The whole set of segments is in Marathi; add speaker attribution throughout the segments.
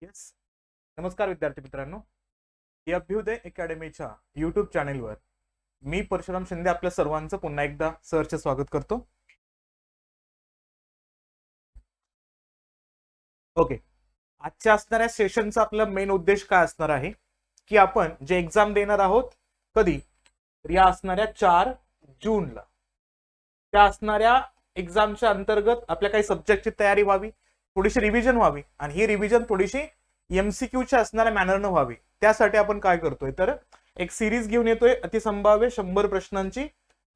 Speaker 1: येस. नमस्कार विद्यार्थी मित्रांनो. या अभ्युदय अकॅडमीच्या युट्यूब चॅनेलवर मी परशुराम शिंदे आपल्या सर्वांचं पुन्हा एकदा सहर्ष स्वागत करतो. ओके, आजच्या असणाऱ्या सेशनचा आपला मेन उद्देश काय असणार आहे की आपण जे एक्झाम देणार आहोत कधी तर या असणाऱ्या 4 जूनला त्या असणाऱ्या एक्झामच्या अंतर्गत आपल्या काही सब्जेक्टची तयारी व्हावी, थोडीशी रिव्हिजन व्हावी आणि ही रिव्हिजन थोडीशी एमसीक्यूच्या असणाऱ्या मॅनरनं व्हावी. त्यासाठी आपण काय करतोय तर एक सिरीज घेऊन येतोय अतिसंभाव्य 100 प्रश्नांची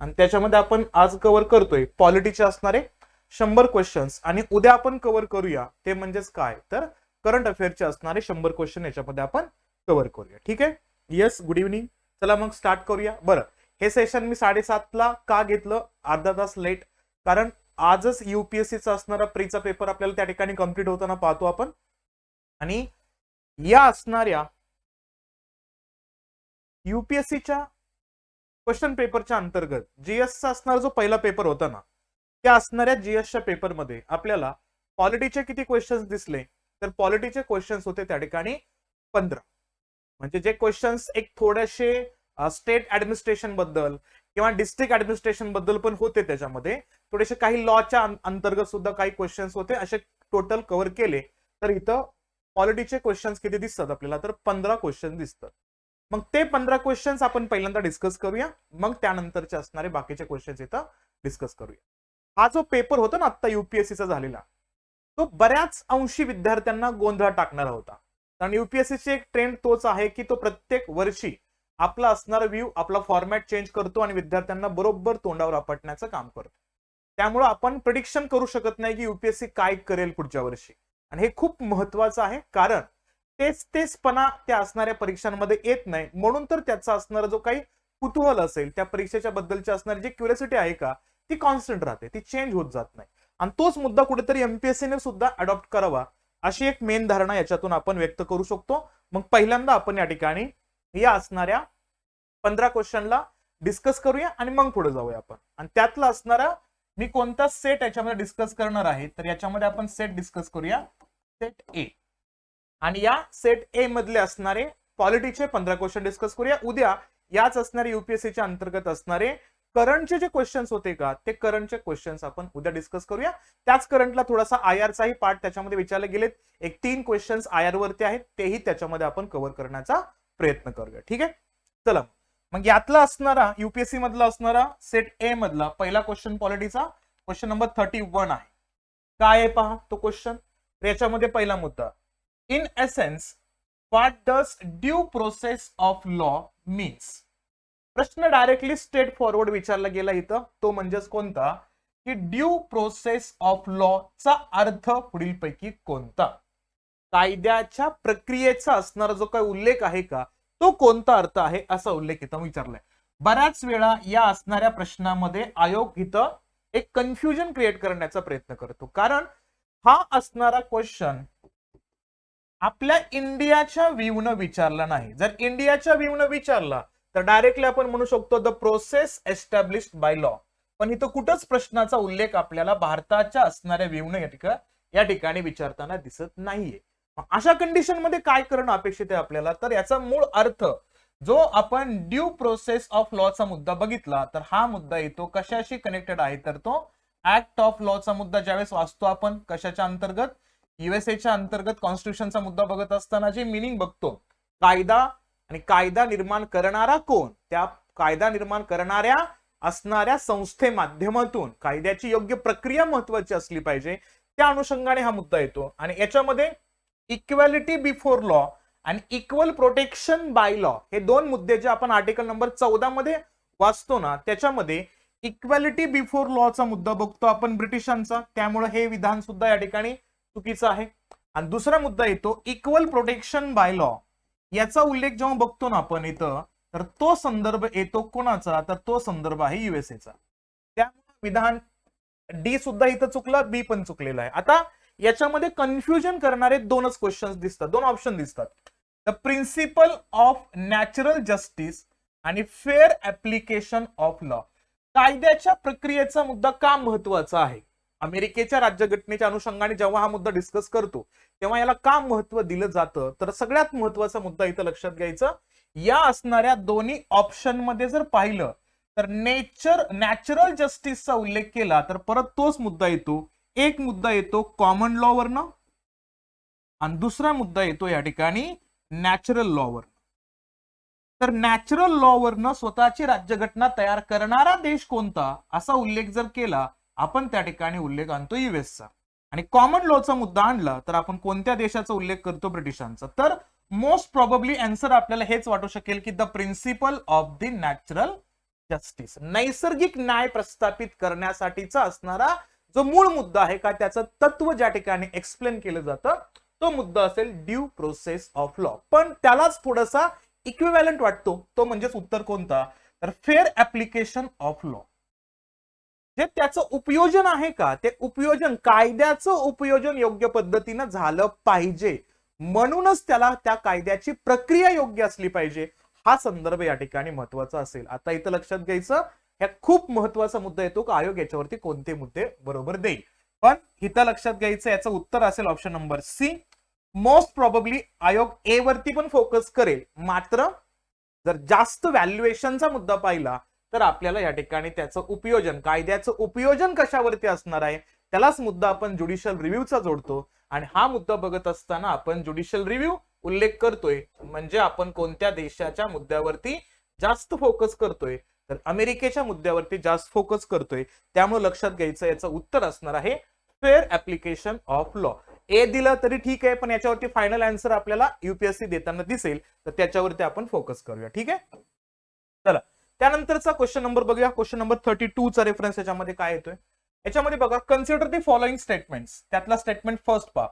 Speaker 1: आणि त्याच्यामध्ये आपण आज कव्हर करतोय पॉलिटीचे असणारे 100 क्वेश्चन्स आणि उद्या आपण कव्हर करूया ते म्हणजेच काय तर करंट अफेअरचे असणारे 100 क्वेश्चन याच्यामध्ये आपण कव्हर करूया. ठीक आहे. Yes, good evening. चला मग स्टार्ट करूया. बरं, हे सेशन मी 7:30ला का घेतलं, अर्धा तास लेट, कारण आजच युपीएससीचा असणारा प्रीचा पेपर आपल्याला त्या ठिकाणी कम्प्लीट होताना पाहतो आपण. आणि या असणाऱ्या युपीएससीच्या क्वेश्चन पेपरच्या अंतर्गत जीएसचा असणारा जो पहिला पेपर होता ना, त्या असणाऱ्या जीएसच्या पेपरमध्ये आपल्याला पॉलिटीचे किती क्वेश्चन्स दिसले तर पॉलिटीचे क्वेश्चन्स होते त्या ठिकाणी 15. म्हणजे जे क्वेश्चन्स एक थोडेसे स्टेट ऍडमिनिस्ट्रेशन बद्दल किंवा डिस्ट्रिक्ट ऍडमिनिस्ट्रेशन बद्दल पण होते, त्याच्यामध्ये थोडेसे काही लॉच्या अंतर्गत सुद्धा काही क्वेश्चन्स होते, असे टोटल कव्हर केले तर इथं पॉलिटीचे क्वेश्चन्स किती दिसतात आपल्याला तर 15 क्वेश्चन दिसतात. मग ते 15 क्वेश्चन्स आपण पहिल्यांदा डिस्कस करूया, मग त्यानंतरचे असणारे बाकीचे क्वेश्चन्स इथं डिस्कस करूया. हा जो पेपर होता ना आता युपीएससीचा झालेला, तो बऱ्याच अंशी विद्यार्थ्यांना गोंधळात टाकणारा होता. कारण युपीएससीची एक ट्रेंड तोच आहे की तो प्रत्येक वर्षी आपला असणारा व्ह्यू, आपला फॉर्मॅट चेंज करतो आणि विद्यार्थ्यांना बरोबर तोंडावर आपटण्याचं काम करतो. त्यामुळे आपण प्रिडिक्शन करू शकत नाही की युपीएससी काय करेल पुढच्या वर्षी, आणि हे खूप महत्वाचं आहे कारण तेचपणा त्या असणाऱ्या परीक्षांमध्ये येत नाही. म्हणून तर त्याचा असणारा जो काही कुतूहल असेल त्या परीक्षेच्या बद्दलची असणारी जी क्युरियोसिटी आहे का ती कॉन्स्टंट राहते, ती चेंज होत जात नाही. आणि तोच मुद्दा कुठेतरी एमपीएससीने सुद्धा अडॉप्ट करावा अशी एक मेन धारणा याच्यातून आपण व्यक्त करू शकतो. मग पहिल्यांदा आपण या ठिकाणी या असणाऱ्या 15 क्वेश्चनला डिस्कस करूया आणि मग पुढे जाऊया आपण. आणि त्यातला असणारा मी कोणता सेट याच्यामध्ये डिस्कस करणार आहे तर याच्यामध्ये आपण सेट डिस्कस करूया, सेट ए. आणि या सेट ए मधले असणारे पॉलिटीचे 15 क्वेश्चन डिस्कस करूया. उद्या याच असणारे युपीएससीच्या अंतर्गत असणारे करंटचे जे क्वेश्चन्स होते का ते करंटचे क्वेश्चन्स आपण उद्या डिस्कस करूया. त्याच करंटला थोडासा आयआरचाही पार्ट त्याच्यामध्ये विचारले गेलेत. एक 3 क्वेश्चन्स आयआर वरती आहेत, तेही त्याच्यामध्ये आपण कव्हर करण्याचा प्रयत्न करूया. ठीक आहे. चला मग यातला असणारा युपीएससी मधला असणारा सेट ए मधला पहिला क्वेश्चन पॉलिटीचा क्वेश्चन नंबर 31 आहे. काय आहे पहा तो क्वेश्चन. याच्यामध्ये पहिला मुद्दा, in essence what does due process of law means. प्रश्न डायरेक्टली स्ट्रेट फॉरवर्ड विचारला गेला इथं, तो म्हणजेच कोणता की ड्यू प्रोसेस ऑफ लॉ चा अर्थ पुढीलपैकी कोणता. कायद्याच्या प्रक्रियेचा असणारा जो काही उल्लेख आहे का तो कोणता अर्थ आहे असा उल्लेख इथं विचारलाय. बऱ्याच वेळा या असणाऱ्या प्रश्नामध्ये आयोग इथं एक कन्फ्युजन क्रिएट करण्याचा प्रयत्न करतो, कारण हा असणारा क्वेश्चन आपल्या इंडियाच्या व्ह्यूनं विचारला नाही. जर इंडियाच्या व्ह्यूनं विचारला तर डायरेक्टली आपण म्हणू शकतो the process established by law, पण इथं कुठंच प्रश्नाचा उल्लेख आपल्याला भारताच्या असणाऱ्या व्ह्यूनं या ठिकाणी विचारताना दिसत नाहीये. अशा कंडिशन मध्ये काय करणं अपेक्षित आहे आपल्याला तर याचा मूळ अर्थ जो आपण ड्यू प्रोसेस ऑफ लॉचा मुद्दा बघितला तर हा मुद्दा येतो कशाशी कनेक्टेड आहे तर तो ऍक्ट ऑफ लॉचा मुद्दा ज्यावेळेस वाचतो आपण कशाच्या अंतर्गत युएसएच्या अंतर्गत कॉन्स्टिट्यूशनचा मुद्दा बघत असताना जे मिनिंग बघतो कायदा आणि कायदा निर्माण करणारा कोण, त्या कायदा निर्माण करणाऱ्या असणाऱ्या संस्थे माध्यमातून कायद्याची योग्य प्रक्रिया महत्वाची असली पाहिजे, त्या अनुषंगाने हा मुद्दा येतो. आणि याच्यामध्ये इक्वॅलिटी बिफोर लॉ आणि इक्वल प्रोटेक्शन बाय लॉ हे दोन मुद्दे जे आपण आर्टिकल नंबर 14 मध्ये वाचतो ना, त्याच्यामध्ये इक्वॅलिटी बिफोर लॉचा मुद्दा बघतो आपण ब्रिटिशांचा, त्यामुळे हे विधान सुद्धा या ठिकाणी चुकीचं आहे. आणि दुसरा मुद्दा येतो इक्वल प्रोटेक्शन बाय लॉ, याचा उल्लेख जेव्हा बघतो ना आपण इथं तर तो संदर्भ येतो कोणाचा तर तो संदर्भ आहे युएसएचा. त्यामुळे विधान डी सुद्धा इथं चुकला, बी पण चुकलेला आहे. आता याच्यामध्ये कन्फ्युजन करणारे दोनच क्वेश्चन्स दिसतात, दोन ऑप्शन दिसतात, the principle of natural justice आणि फेअर ऍप्लिकेशन ऑफ लॉ. कायद्याच्या प्रक्रियेचा मुद्दा का महत्वाचा आहे अमेरिकेच्या राज्यघटनेच्या अनुषंगाने जेव्हा हा मुद्दा डिस्कस करतो तेव्हा याला का महत्व दिलं जातं, तर सगळ्यात महत्वाचा मुद्दा इथं लक्षात घ्यायचं, या असणाऱ्या दोन्ही ऑप्शन मध्ये जर पाहिलं तर नॅचरल जस्टिसचा उल्लेख केला तर परत तोच मुद्दा येतो. एक मुद्दा येतो कॉमन लॉ वरनं आणि दुसरा मुद्दा येतो या ठिकाणी नॅचरल लॉ वर. तर नॅचरल लॉ वरनं स्वतःची राज्यघटना तयार करणारा देश कोणता असा उल्लेख जर केला आपण त्या ठिकाणी उल्लेख आणतो युएसचा. आणि कॉमन लॉचा मुद्दा आणला तर आपण कोणत्या देशाचा उल्लेख करतो, ब्रिटिशांचा. तर मोस्ट प्रोबेबली आन्सर आपल्याला हेच वाटू शकेल की the principle of the natural justice, नैसर्गिक न्याय प्रस्थापित करण्यासाठीचा असणारा जो मूळ मुद्दा आहे का त्याचं तत्व ज्या ठिकाणी एक्सप्लेन केलं जातं तो मुद्दा असेल ड्यू प्रोसेस ऑफ लॉ. पण त्यालाच थोडासा इक्विव्हॅलंट वाटतो, तो म्हणजेच उत्तर कोणता, तर फेअर ऍप्लिकेशन ऑफ लॉ. जे त्याचं उपयोजन आहे का, ते उपयोजन, कायद्याचं उपयोजन योग्य पद्धतीनं झालं पाहिजे, म्हणूनच त्याला त्या कायद्याची प्रक्रिया योग्य असली पाहिजे, हा संदर्भ या ठिकाणी महत्वाचा असेल. आता इथं लक्षात घ्यायचं, ह्या खूप महत्वाचा मुद्दा येतो का आयोग याच्यावरती कोणते मुद्दे बरोबर देईल. पण इथं लक्षात घ्यायचं, याचं उत्तर असेल option number C. Most probably आयोग ए वरती पण फोकस करेल, मात्र जर जास्त व्हॅल्युएशनचा मुद्दा पाहिला तर आपल्याला या ठिकाणी त्याचं उपयोजन, कायद्याचं उपयोजन कशावरती असणार आहे त्यालाच मुद्दा आपण ज्युडिशियल रिव्ह्यूचा जोडतो. आणि हा मुद्दा बघत असताना आपण ज्युडिशियल रिव्ह्यू उल्लेख करतोय म्हणजे आपण कोणत्या देशाच्या मुद्द्यावरती जास्त फोकस करतोय, तर अमेरिकेच्या मुद्द्यावरती जास्त फोकस करतोय. त्यामुळे लक्षात घ्यायचं, याचं उत्तर असणार आहे फेअर ऍप्लिकेशन ऑफ लॉ. ए दिलं तरी ठीक आहे, पण याच्यावरती फायनल आन्सर आपल्याला युपीएससी देताना दिसेल, तर त्याच्यावरती आपण फोकस करूया. ठीक आहे, चला त्यानंतरचा क्वेश्चन नंबर बघूया. क्वेश्चन नंबर 32 चा रेफरन्स याच्यामध्ये काय येतोय, याच्यामध्ये बघा, कन्सिडर द फॉलोइंग स्टेटमेंट्स. त्यातला स्टेटमेंट फर्स्ट पहा.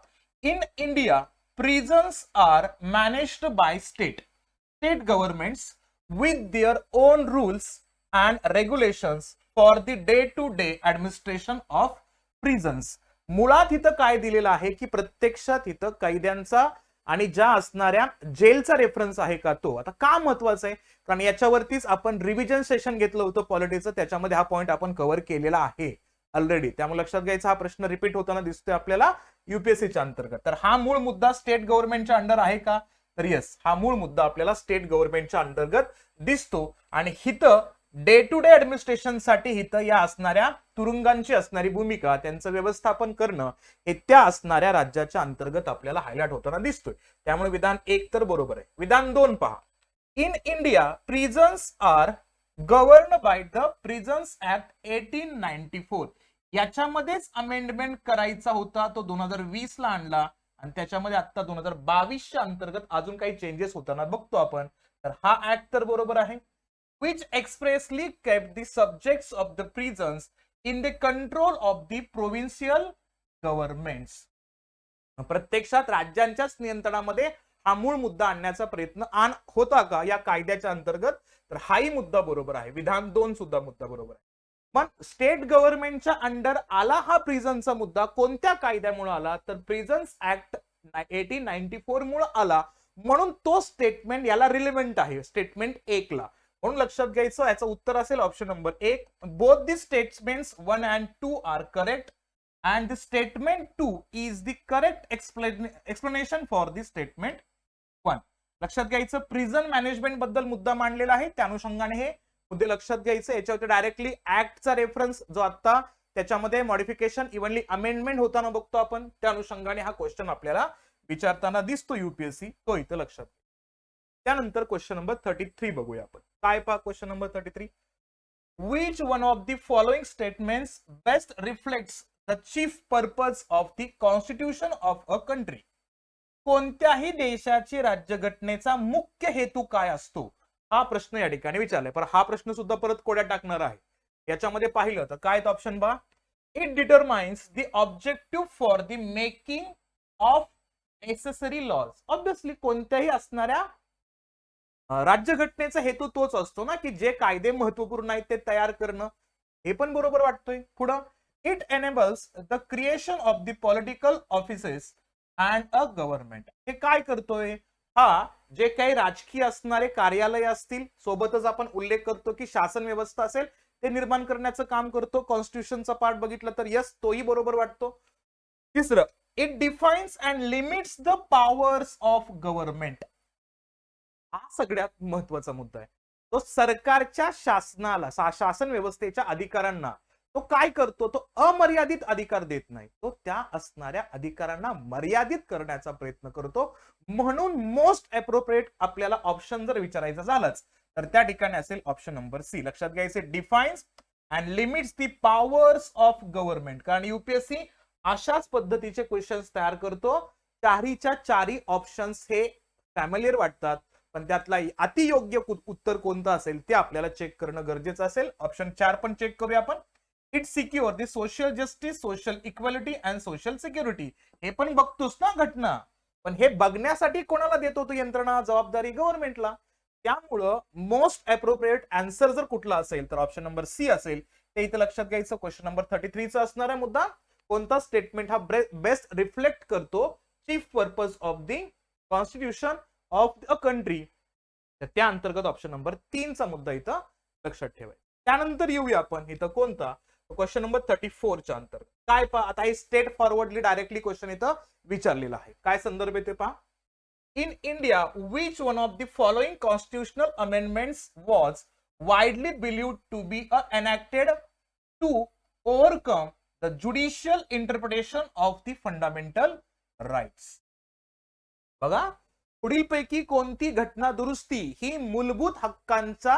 Speaker 1: In India prisons are managed by state governments with their own rules and regulations for the day to day administration of prisons. मुळात इथं काय दिलेलं आहे की प्रत्यक्षात इथं कैद्यांचा आणि ज्या असणाऱ्या जेलचा रेफरन्स आहे का तो. आता का महत्वाचं आहे, कारण याच्यावरतीच आपण रिव्हिजन सेशन घेतलं होतं पॉलिटिक्सचं, त्याच्यामध्ये हा पॉईंट आपण कव्हर केलेला आहे ऑलरेडी. त्यामुळे लक्षात घ्यायचा, हा प्रश्न रिपीट होताना दिसतोय आपल्याला युपीएससीच्या अंतर्गत. तर हा मूळ मुद्दा स्टेट गव्हर्नमेंटच्या अंडर आहे का, तर येस, हा मूळ मुद्दा आपल्याला स्टेट गव्हर्नमेंटच्या अंतर्गत दिसतो. आणि हिथं डे टू डे ऍडमिनिस्ट्रेशन साठी हिथं या असणाऱ्या तुरुंगांची असणारी भूमिका, त्यांचं व्यवस्थापन करणं हे त्या असणाऱ्या राज्याच्या अंतर्गत आपल्याला हायलाइट होताना दिसतोय. त्यामुळे विधान 1 तर बरोबर आहे. विधान 2 पहा. In India prisons are govern by the prisons act 1894. याच्यामध्येच अमेंडमेंट करायचा होता, तो 2020 ला आणला आणि त्याच्यामध्ये आता 2022च्या अंतर्गत अजून काही चेंजेस होताना बघतो आपण. तर हा ऍक्ट तर बरोबर आहे. which expressly kept the subjects of the prisons in the control of the provincial governments. प्रत्यक्षात राज्यांच्याच नियंत्रणामध्ये हा मूळ मुद्दा आणण्याचा प्रयत्न होता का या कायद्याच्या अंतर्गत, तर हाही मुद्दा बरोबर आहे. विधान 2 सुद्धा मुद्दा बरोबर आहे. पण स्टेट गव्हर्नमेंटच्या अंडर आला हा प्रिझनचा मुद्दा कोणत्या कायद्यामुळे आला, तर प्रिझन्स ऍक्ट 1894 मुळे आला, म्हणून तो स्टेटमेंट याला रिलेव्हंट आहे, स्टेटमेंट 1 ला. म्हणून लक्षात घ्यायचं, याचं उत्तर असेल option number 1. Both the statements 1 and 2 are correct and the statement 2 is the correct explanation for the statement 1. लक्षात घ्यायचं, प्रिझन मॅनेजमेंट बद्दल मुद्दा मांडलेला आहे, त्या अनुषंगाने हे मुद्दे लक्षात घ्यायचं. याच्यावरती डायरेक्टली ऍक्टचा रेफरन्स जो आता त्याच्यामध्ये मॉडिफिकेशन इव्हनली अमेंडमेंट होताना बघतो आपण, त्या अनुषंगाने हा क्वेश्चन आपल्याला विचारताना दिसतो युपीएससी, तो इथं लक्षात. त्यानंतर क्वेश्चन नंबर 33 बघूया आपण. काय पहा question number 33. Which one of the following statements best reflects the chief purpose of the constitution of a country? कोणत्याही देशाची राज्यघटनेचा मुख्य हेतू काय असतो, हा प्रश्न या ठिकाणी विचारलाय. पण हा प्रश्न सुद्धा परत कोड्यात टाकणार आहे. याच्यामध्ये पाहिलं तर काय ऑप्शन बा. It determines the objective for the making of necessary laws. Obviously कोणत्याही असणाऱ्या राज्यघटनेचा हेतू तोच असतो ना, की जे कायदे महत्वपूर्ण आहेत ते तयार करणं. हे पण बरोबर वाटतोय. पुढं, it enables the creation of the political offices and a government. हे काय करतोय, हा जे काही राजकीय असणारे कार्यालय असतील, सोबतच आपण उल्लेख करतो की शासन व्यवस्था असेल, ते निर्माण करण्याचं काम करतो. कॉन्स्टिट्यूशनचा पार्ट बघितला तर यस, तोही बरोबर वाटतो. तिसरं, it defines and limits the powers of government. हा सगळ्यात महत्वाचा मुद्दा आहे. तो सरकारच्या शासनाला, शासन व्यवस्थेच्या अधिकारांना तो काय करतो, तो अमर्यादित अधिकार देत नाही, तो त्या असणाऱ्या अधिकारांना मर्यादित करण्याचा प्रयत्न करतो. म्हणून मोस्ट अप्रोप्रिएट आपल्याला ऑप्शन जर विचारायचा झालाच तर त्या ठिकाणी असेल ऑप्शन नंबर सी. लक्षात घ्यायचे, defines and limits the powers of government. कारण युपीएससी अशाच पद्धतीचे क्वेश्चन्स तयार करतो. चारीच्या चारी ऑप्शन्स हे फॅमिलियर वाटतात, पण त्यातला अतियोग्य उत्तर कोणतं असेल ते आपल्याला चेक करणं गरजेचं असेल. ऑप्शन 4 पण चेक करूया आपण. It secure the social justice, social equality and social security. हे पण बघतोस ना घटना, पण हे बघण्यासाठी कोणाला देतो तो यंत्रणा, जबाबदारी गव्हर्नमेंटला. त्यामुळं मोस्ट अप्रोप्रिएट आन्सर जर कुठला असेल तर ऑप्शन नंबर सी असेल. ते इथं लक्षात घ्यायचं. क्वेश्चन नंबर 33 चा असणारा मुद्दा, कोणता स्टेटमेंट हा बेस्ट रिफ्लेक्ट करतो chief purpose of the constitution of a country. तर त्या अंतर्गत ऑप्शन नंबर 3 चा मुद्दा इथं लक्षात ठेवायचा. त्यानंतर येऊया आपण इथं कोणता, क्वेश्चन नंबर 34 च्या अंतर्गत काय पहा. आता हे स्टेट फॉरवर्डली डायरेक्टली क्वेश्चन इथं विचारलेला आहे. काय संदर्भ येते पहा. In India which one of the following constitutional amendments was widely believed to be enacted to overcome the judicial interpretation of the fundamental rights. बघा, पुढीलपैकी कोणती घटना दुरुस्ती ही मूलभूत हक्कांचा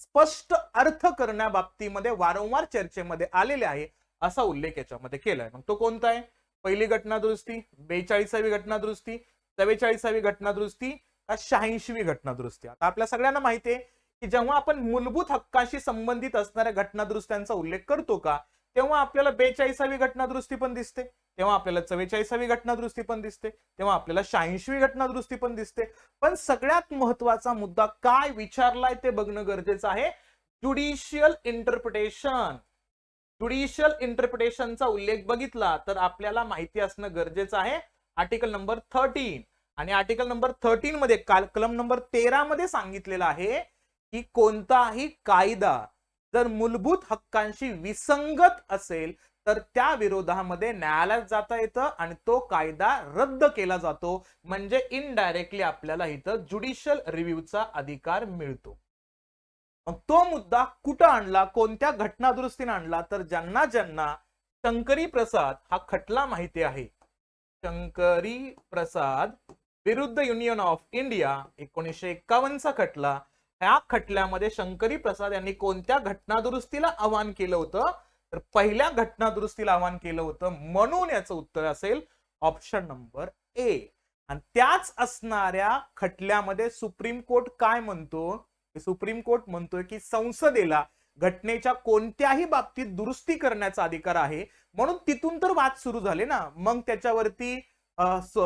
Speaker 1: स्पष्ट अर्थ करण्याबाबतीमध्ये वारंवार चर्चेमध्ये आलेले आहे असा उल्लेख याच्यामध्ये केलाय. मग तो कोणता आहे? पहिली घटना दुरुस्ती, 42वी घटना दुरुस्ती, 44वी घटना दुरुस्ती का 86वी घटना दुरुस्ती. आता आपल्या सगळ्यांना माहिती आहे की जेव्हा आपण मूलभूत हक्काशी संबंधित असणाऱ्या घटना दुरुस्त्यांचा उल्लेख करतो का, तेव्हा आपल्याला 42वी घटना दुरुस्ती पण दिसते, तेव्हा आपल्याला 44वी घटना दुरुस्ती पण दिसते, तेव्हा आपल्याला 86वी घटना दुरुस्ती पण दिसते. पण सगळ्यात महत्वाचा मुद्दा काय विचारलाय ते बघणं गरजेचं आहे. Judicial interpretation. ज्युडिशियल इंटरप्रिटेशनचा उल्लेख बघितला तर आपल्याला माहिती असणं गरजेचं आहे आर्टिकल नंबर 13. आणि आर्टिकल नंबर 13 मध्ये कलम नंबर 13 मध्ये सांगितलेलं आहे की कोणताही कायदा जर मूलभूत हक्कांशी विसंगत असेल तर त्या विरोधामध्ये न्यायालयात जाता येतं आणि तो कायदा रद्द केला जातो. म्हणजे इनडायरेक्टली आपल्याला इथं ज्युडिशियल रिव्ह्यूचा अधिकार मिळतो. मग तो मुद्दा कुठं आणला, कोणत्या घटना दुरुस्तीने आणला, तर ज्यांना ज्यांना शंकरी प्रसाद हा खटला माहिती आहे, शंकरी प्रसाद विरुद्ध युनियन ऑफ इंडिया 1951 चा खटला. ह्या खटल्यामध्ये शंकरी प्रसाद यांनी कोणत्या घटना दुरुस्तीला आवाहन केलं होतं, तर पहिल्या घटना दुरुस्तीला आवाहन केलं होतं. म्हणून याचं उत्तर असेल ऑप्शन नंबर ए. आणि त्याच असणाऱ्या खटल्यामध्ये सुप्रीम कोर्ट काय म्हणतो, सुप्रीम कोर्ट म्हणतोय की संसदेला घटनेच्या कोणत्याही बाबतीत दुरुस्ती करण्याचा अधिकार आहे. म्हणून तिथून तर वाद सुरू झाले ना. मग त्याच्यावरती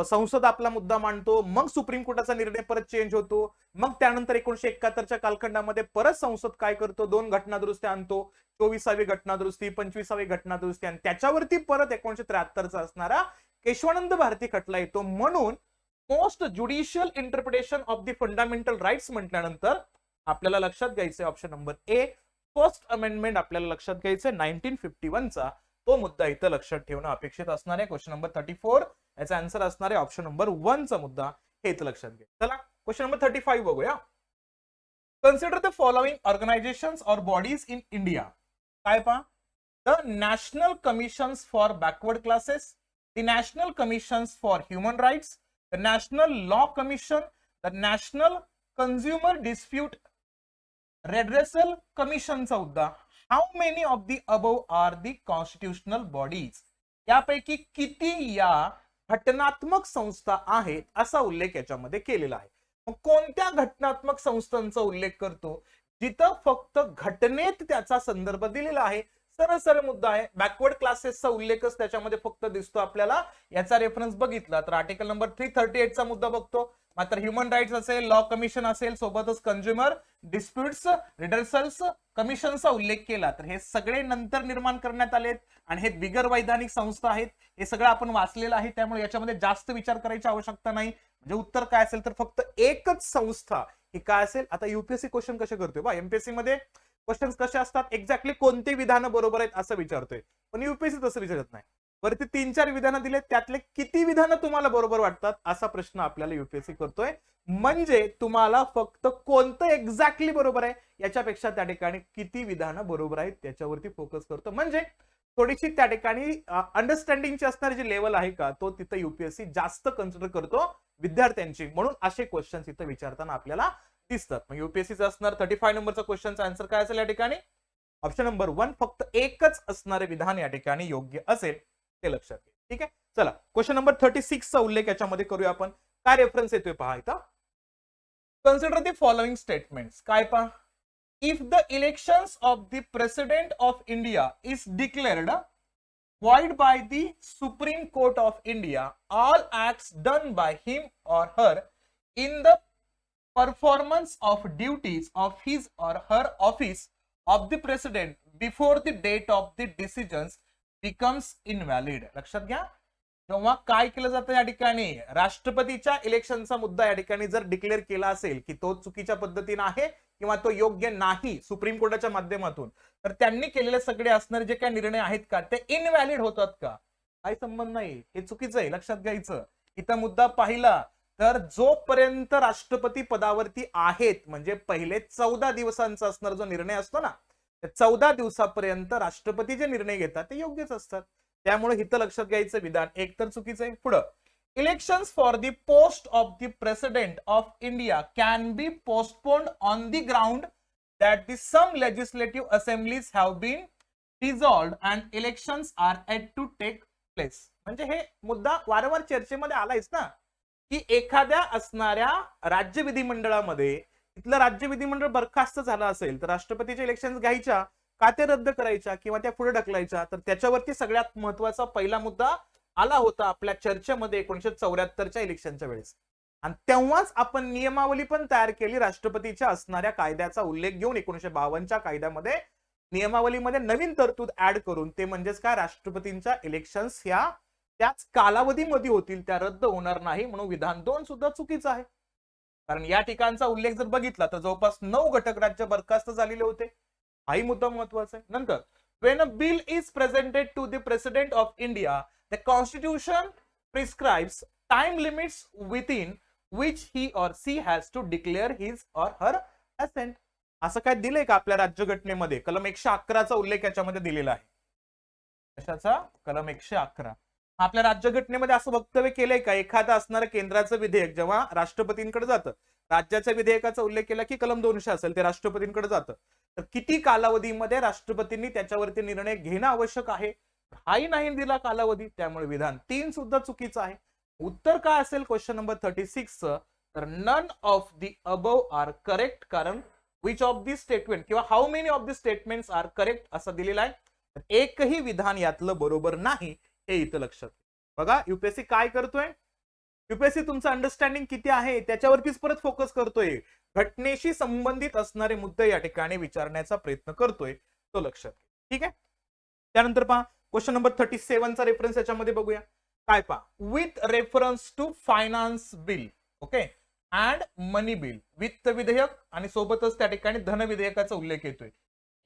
Speaker 1: संसद आपला मुद्दा मांडतो, मग सुप्रीम कोर्टाचा निर्णय परत चेंज होतो. मग त्यानंतर 1971च्या कालखंडामध्ये परत संसद काय करतो, 2 घटना दुरुस्ती आणतो, 24वी घटना दुरुस्ती, 25वी घटना दुरुस्ती, आणि त्याच्यावरती परत 1973चा असणारा केशवानंद भारती खटला येतो. म्हणून most judicial interpretation of the fundamental rights म्हटल्यानंतर आपल्याला लक्षात घ्यायचं option number A, first amendment आपल्याला लक्षात घ्यायचं 1951 चा. तो मुद्दा इथं लक्षात ठेवणं अपेक्षित असणार आहे. क्वेश्चन नंबर 34 याचा आन्सर असणार आहे ऑप्शन नंबर 1 चा मुद्दा, हे इथं लक्षात घ्या. चला क्वेश्चन नंबर 35 बघूया. Consider the following organisations or bodies in India. काय पहा, the national commissions for backward classes, the national commissions for human rights, the national law commission, the national consumer dispute redressal कमिशनचा मुद्दा. How many of the above are the constitutional bodies. यापैकी किती या घटनात्मक संस्था आहेत असा उल्लेख याच्यामध्ये केलेला आहे. मग कोणत्या घटनात्मक संस्थांचा उल्लेख करतो, जिथं फक्त घटनेत त्याचा संदर्भ दिलेला आहे. सरळ सरळ मुद्दा आहे. बॅकवर्ड क्लासेसचा उल्लेखच त्याच्यामध्ये फक्त दिसतो आपल्याला. याचा रेफरन्स बघितला तर आर्टिकल नंबर 338 चा मुद्दा बघतो. मात्र ह्युमन राईट्स असेल, लॉ कमिशन असेल, सोबतच कंझ्युमर डिस्प्युट्स रिडर्सल्स कमिशनचा उल्लेख केला तर हे सगळे नंतर निर्माण करण्यात आलेत आणि हे बिगर वैधानिक संस्था आहेत. हे सगळं आपण वाचलेलं आहे, त्यामुळे याच्यामध्ये जास्त विचार करायची आवश्यकता नाही. म्हणजे उत्तर काय असेल तर फक्त एकच संस्था ही काय असेल. आता युपीएससी क्वेश्चन कसे करतोय बा, एमपीएससी मध्ये क्वेश्चन्स कसे असतात, एक्झॅक्टली कोणते विधानं बरोबर आहेत असं विचारतोय. पण युपीएससी तसं विचारत नाही. वरती 3-4 विधानं दिले, त्यातले किती विधानं तुम्हाला बरोबर वाटतात असा प्रश्न आपल्याला युपीएससी करतोय. म्हणजे तुम्हाला फक्त कोणतं एक्झॅक्टली बरोबर आहे याच्यापेक्षा त्या ठिकाणी किती विधानं बरोबर आहेत त्याच्यावरती फोकस करतो. म्हणजे थोडीशी त्या ठिकाणी अंडरस्टँडिंगची असणारी जी लेवल आहे का, तो तिथं युपीएससी जास्त कन्सिडर करतो विद्यार्थ्यांची. म्हणून असे क्वेश्चन्स इथं विचारताना आपल्याला दिसतात. मग युपीएससीचा असणार 35 नंबरचा क्वेश्चनचा आन्सर काय असेल या ठिकाणी? ऑप्शन नंबर 1, फक्त एकच असणारे विधान या ठिकाणी योग्य असेल, ते लक्षात घ्या. ठीक आहे, चला क्वेश्चन नंबर 36 चा उल्लेख याच्यामध्ये करूया आपण. काय रेफरन्स येतोय पहा इथं. Consider the following statements. काय पहा, if the elections of the president of India is declared void by the Supreme Court of India, all acts done by him or her in the performance of duties of his or her office of the president before the date of the decisions becomes invalid. लक्षात घ्या, जेव्हा काय केलं जातं या ठिकाणी, राष्ट्रपतीच्या इलेक्शनचा मुद्दा या ठिकाणी जर डिक्लेअर केला असेल की तो चुकीच्या पद्धतीने आहे किंवा तो योग्य नाही सुप्रीम कोर्टाच्या माध्यमातून, तर त्यांनी केलेले सगळे असणारे जे काही निर्णय आहेत का ते इनव्हॅलिड होतात का? काही संबंध नाही, हे चुकीचं आहे, लक्षात घ्यायचं. इथं मुद्दा पाहिला तर जोपर्यंत राष्ट्रपती पदावरती आहेत, म्हणजे पहिले 14 दिवसांचा असणारा जो निर्णय असतो ना, त्या 14 दिवसापर्यंत राष्ट्रपती जे निर्णय घेतात ते योग्यच असतात. त्यामुळे इथं लक्षात घ्यायचं विधान एक तर चुकीचं आहे. पुढं, elections for the post of the president of India can be postponed on the ground that the some legislative assemblies have been dissolved and elections are yet to take place. म्हणजे हे मुद्दा वारंवार चर्चेमध्ये आलायच ना, की एखाद्या असणाऱ्या राज्य विधिमंडळामध्ये तिथलं राज्य विधिमंडळ बरखास्त झालं असेल तर राष्ट्रपतीचे इलेक्शन घ्यायच्या का ते रद्द करायच्या किंवा त्या पुढे ढकलायच्या, तर त्याच्यावरती सगळ्यात महत्वाचा पहिला मुद्दा आला होता आपल्या चर्चेमध्ये 1974च्या इलेक्शनच्या वेळेस. आणि तेव्हाच आपण नियमावली पण तयार केली राष्ट्रपतीच्या असणाऱ्या कायद्याचा उल्लेख घेऊन. 1952च्या कायद्यामध्ये नियमावलीमध्ये नवीन तरतूद ऍड करून, ते म्हणजेच काय, राष्ट्रपतींच्या इलेक्शन्स ह्या त्याच कालावधीमध्ये होतील, त्या रद्द होणार नाही. म्हणून विधान 2 सुद्धा चुकीचं आहे. कारण या ठिकाणचा उल्लेख जर बघितला तर जवळपास 9 घटक राज्य बरखास्त झालेले होते. हाही मुद्दा महत्वाचा आहे. नंतर, when a bill is presented to the president of India, the constitution prescribes time limits within which he or she has to declare his or her assent. असं काय दिलंय का आपल्या राज्यघटनेमध्ये? कलम 111चा उल्लेख याच्यामध्ये दिलेला आहे. कशाचा? कलम 111. आपल्या राज्यघटनेमध्ये असं वक्तव्य केलंय का, एखादं असणारं केंद्राचं विधेयक जेव्हा राष्ट्रपतींकडे जातं, राज्याच्या विधेयकाचा उल्लेख केला की कलम 200 असेल, ते राष्ट्रपतींकडे जातं, तर किती कालावधीमध्ये राष्ट्रपतींनी त्याच्यावरती निर्णय घेणं आवश्यक आहे? हाही नाही दिला कालावधी. त्यामुळे विधान 3 सुद्धा चुकीचं आहे. उत्तर काय असेल क्वेश्चन नंबर 36 चं? तर none of the above are correct. कारण विच ऑफ दी स्टेटमेंट किंवा how many of the statements are correct असं दिलेलं आहे. एकही विधान यातलं बरोबर नाही, हे इथं लक्षात बघा. युपीएससी काय करतोय, युपीएससी तुमचं अंडरस्टँडिंग किती आहे त्याच्यावरतीच परत फोकस करतोय. घटनेशी संबंधित असणारे मुद्दे या ठिकाणी विचारण्याचा प्रयत्न करतोय, तो लक्षात घ्या. ठीक आहे, त्यानंतर पहा क्वेश्चन नंबर 37 चा रेफरन्स याच्यामध्ये बघूया. काय पहा, with reference to finance bill, okay, and money bill, वित्त विधेयक आणि सोबतच त्या ठिकाणी धन विधेयकाचा उल्लेख येतोय.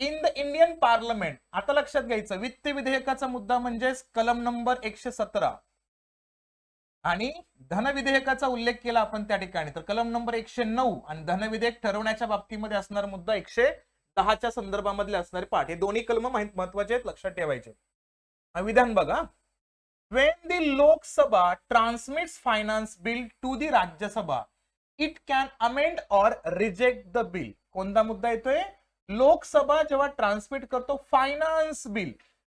Speaker 1: इन द इंडियन पार्लमेंट, आता लक्षात घ्यायचं, वित्त विधेयकाचा मुद्दा म्हणजे कलम नंबर 117 आणि धन विधेयकाचा उल्लेख केला आपण त्या ठिकाणी तर कलम नंबर 109 आणि धन विधेयक ठरवण्याच्या बाबतीमध्ये असणारा मुद्दा 110च्या संदर्भामधले असणारे पाठ, हे दोन्ही कलम महत्वाचे आहेत, लक्षात ठेवायचे. विधान बघा, when the Lok Sabha transmits finance bill to the Rajya Sabha, it can amend or reject the bill. कोणता मुद्दा येतोय? लोकसभा जेव्हा ट्रान्समिट करतो फायनान्स बिल